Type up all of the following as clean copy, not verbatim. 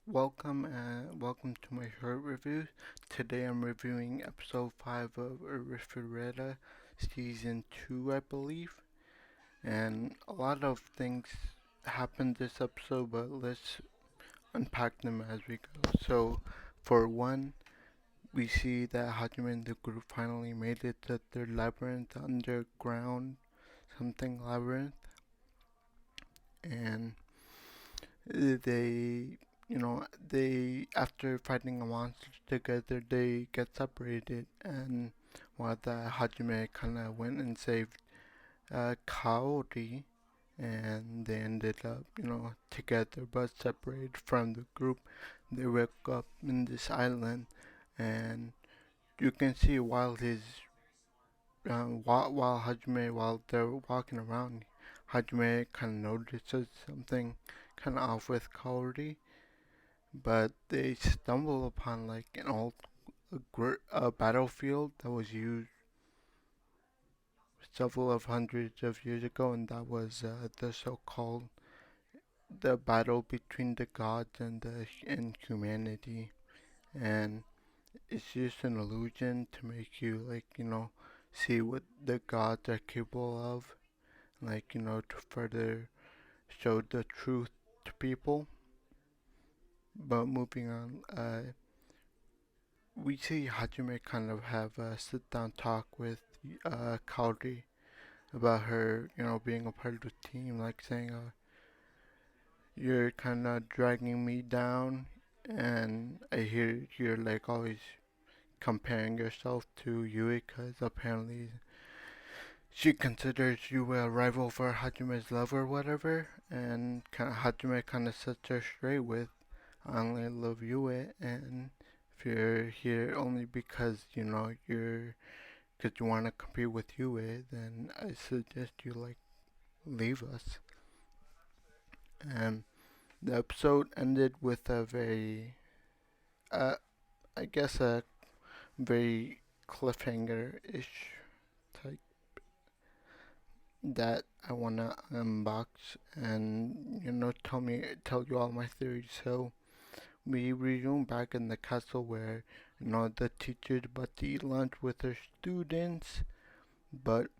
Welcome to my short review. Today I'm reviewing episode 5 of Arifureta, season 2, I believe. And a lot of things happened this episode, but let's unpack them as we go. So, for one, we see that Hajime and the group finally made it to their labyrinth, underground something labyrinth, and they after fighting a monster together, they get separated, and while the Hajime kind of went and saved Kaori, and they ended up, together but separated from the group. They woke up in this island, and you can see while they're walking around, Hajime kind of notices something kind of off with Kaori, but they stumble upon like an old battlefield that was used several of hundreds of years ago, and that was the so-called the battle between the gods and humanity, and it's just an illusion to make you see what the gods are capable of, to further show the truth to people. But moving on, we see Hajime kind of have a sit down talk with Kaori about her, being a part of the team, like saying, you're kind of dragging me down, and I hear you're like always comparing yourself to Yui, because apparently she considers you a rival for Hajime's love or whatever, and Hajime kind of sets her straight with, I only love Yui, and if you're here only because, because you want to compete with Yui, then I suggest you, leave us. And the episode ended with a very, uh, I guess a very cliffhanger-ish type that I wanna unbox and tell you all my theories. So we resume back in the castle where the teacher's about to eat lunch with her students, but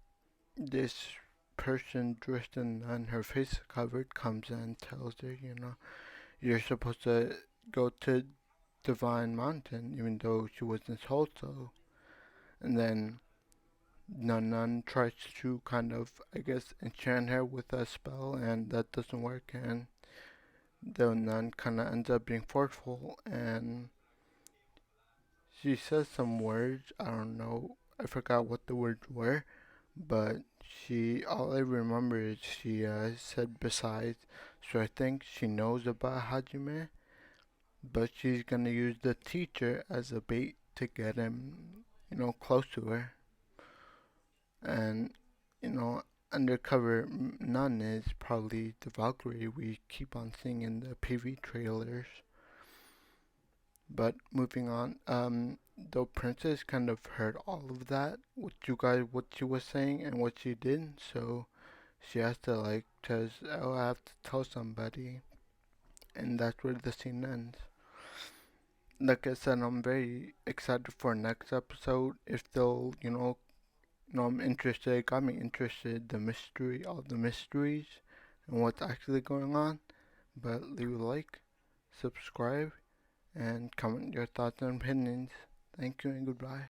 this person dressed in nun, her face covered, comes and tells her, you're supposed to go to Divine Mountain, even though she wasn't told so. And then the nun tries to kind of, I guess, enchant her with a spell, and that doesn't work, and the nun kind of ends up being forceful, and she says some words. I don't know, I forgot what the words were, but all I remember is she said besides, so I think she knows about Hajime, but she's gonna use the teacher as a bait to get him, close to her. And, you know, undercover nun is probably the Valkyrie we keep on seeing in the PV trailers. But moving on, the princess kind of heard all of that, what she was saying and what she did, so she has to says, oh, I have to tell somebody, and that's where the scene ends. Like I said, I'm very excited for next episode. If they'll, I'm interested, got me interested, the mystery, all the mysteries, and what's actually going on. But leave a like, subscribe, and comment your thoughts and opinions. Thank you and goodbye.